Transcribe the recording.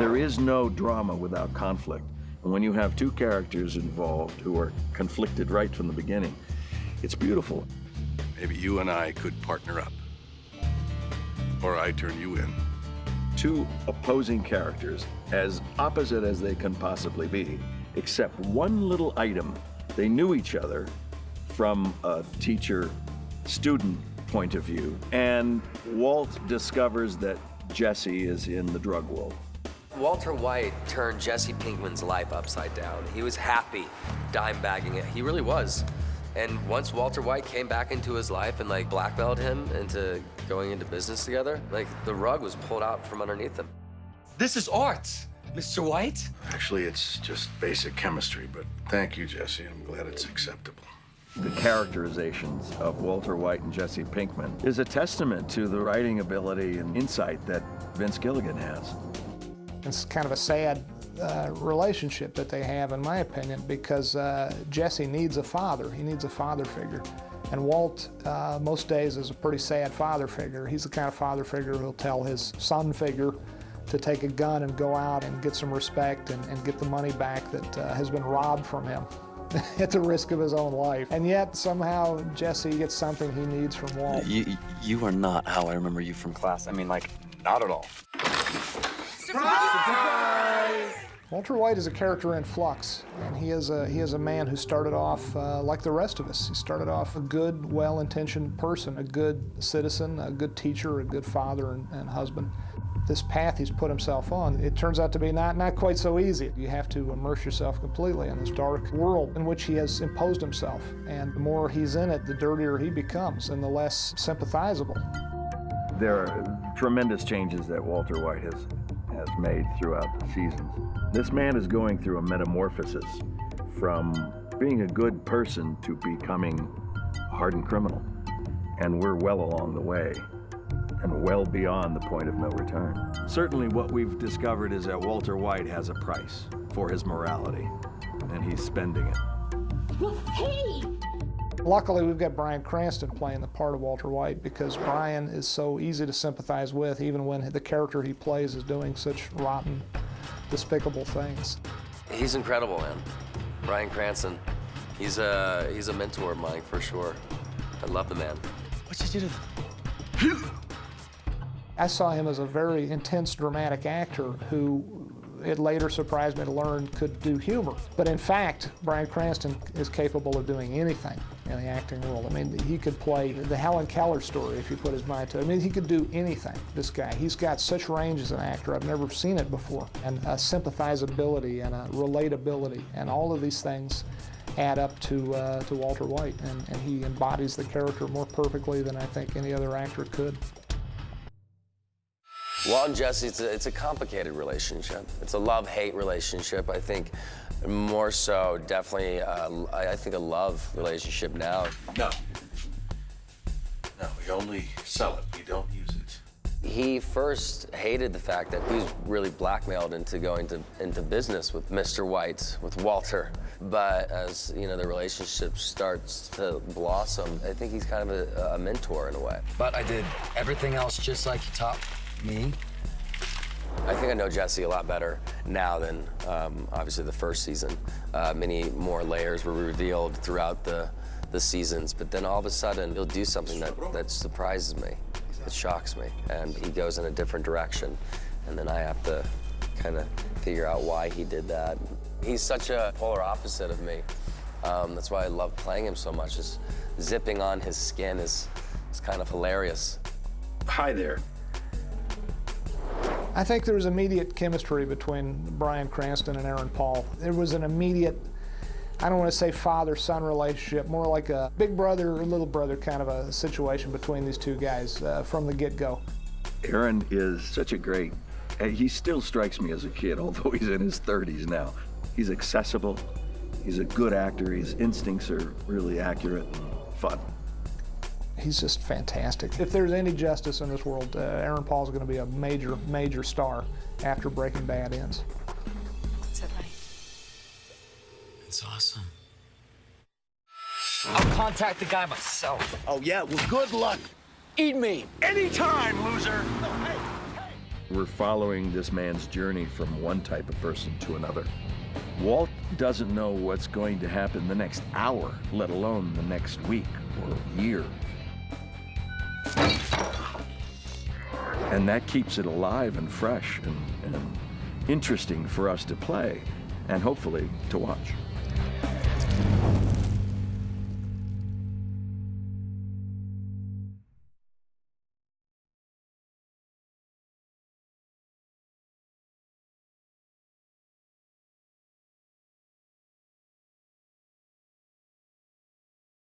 There is no drama without conflict. And when you have two characters involved who are conflicted right from the beginning, it's beautiful. Maybe you and I could partner up. Or I turn you in. Two opposing characters, as opposite as they can possibly be, except one little item. They knew each other from a teacher-student point of view, and Walt discovers that Jesse is in the drug world. Walter White turned Jesse Pinkman's life upside down. He was happy dime bagging it. He really was. And once Walter White came back into his life and like blackmailed him into going into business together, like the rug was pulled out from underneath him. This is art, Mr. White. Actually, it's just basic chemistry, but thank you, Jesse. I'm glad it's acceptable. The characterizations of Walter White and Jesse Pinkman is a testament to the writing ability and insight that Vince Gilligan has. It's kind of a sad relationship that they have, in my opinion, because Jesse needs a father. He needs a father figure. And Walt, most days, is a pretty sad father figure. He's the kind of father figure who'll tell his son figure to take a gun and go out and get some respect and get the money back that has been robbed from him at the risk of his own life. And yet, somehow, Jesse gets something he needs from Walt. You are not how I remember you from class. I mean, like, not at all. Surprise! Walter White is a character in flux, and he is a man who started off like the rest of us. He started off a good, well-intentioned person, a good citizen, a good teacher, a good father and husband. This path he's put himself on, it turns out to be not quite so easy. You have to immerse yourself completely in this dark world in which he has imposed himself. And the more he's in it, the dirtier he becomes and the less sympathizable. There are tremendous changes that Walter White has made throughout the seasons. This man is going through a metamorphosis from being a good person to becoming a hardened criminal. And we're well along the way and well beyond the point of no return. Certainly what we've discovered is that Walter White has a price for his morality, and he's spending it. Hey! Luckily, we've got Bryan Cranston playing the part of Walter White because Bryan is so easy to sympathize with, even when the character he plays is doing such rotten, despicable things. He's incredible, man. Bryan Cranston, he's a mentor of mine for sure. I love the man. What'd you do to them? I saw him as a very intense, dramatic actor who it later surprised me to learn could do humor. But in fact, Bryan Cranston is capable of doing anything in the acting world. I mean, he could play the Helen Keller story if he put his mind to it. I mean, he could do anything, this guy. He's got such range as an actor. I've never seen it before. And a sympathizability and a relatability and all of these things add up to Walter White. And he embodies the character more perfectly than I think any other actor could. Walt and Jesse, it's a complicated relationship. It's a love-hate relationship. I think more so, definitely, I think a love relationship now. No. No, we only sell it. We don't use it. He first hated the fact that he was really blackmailed into going into business with Mr. White, with Walter. But as you know, the relationship starts to blossom, I think he's kind of a mentor in a way. But I did everything else just like you taught me. I think I know Jesse a lot better now than obviously the first season. Many more layers were revealed throughout the seasons, but then all of a sudden he'll do something that surprises me. It shocks me, and he goes in a different direction, and then I have to kind of figure out why he did that. He's such a polar opposite of me. That's why I love playing him so much. Just zipping on his skin is kind of hilarious. Hi there. I think there was immediate chemistry between Bryan Cranston and Aaron Paul. There was an immediate, I don't want to say father-son relationship, more like a big brother or little brother kind of a situation between these two guys from the get-go. Aaron is such a great, he still strikes me as a kid, although he's in his 30s now. He's accessible, he's a good actor, his instincts are really accurate and fun. He's just fantastic. If there's any justice in this world, Aaron Paul's going to be a major, major star after Breaking Bad ends. What's it like? It's awesome. I'll contact the guy myself. Oh, yeah? Well, good luck. Eat me anytime, loser. We're following this man's journey from one type of person to another. Walt doesn't know what's going to happen the next hour, let alone the next week or year. And that keeps it alive and fresh and interesting for us to play and hopefully to watch.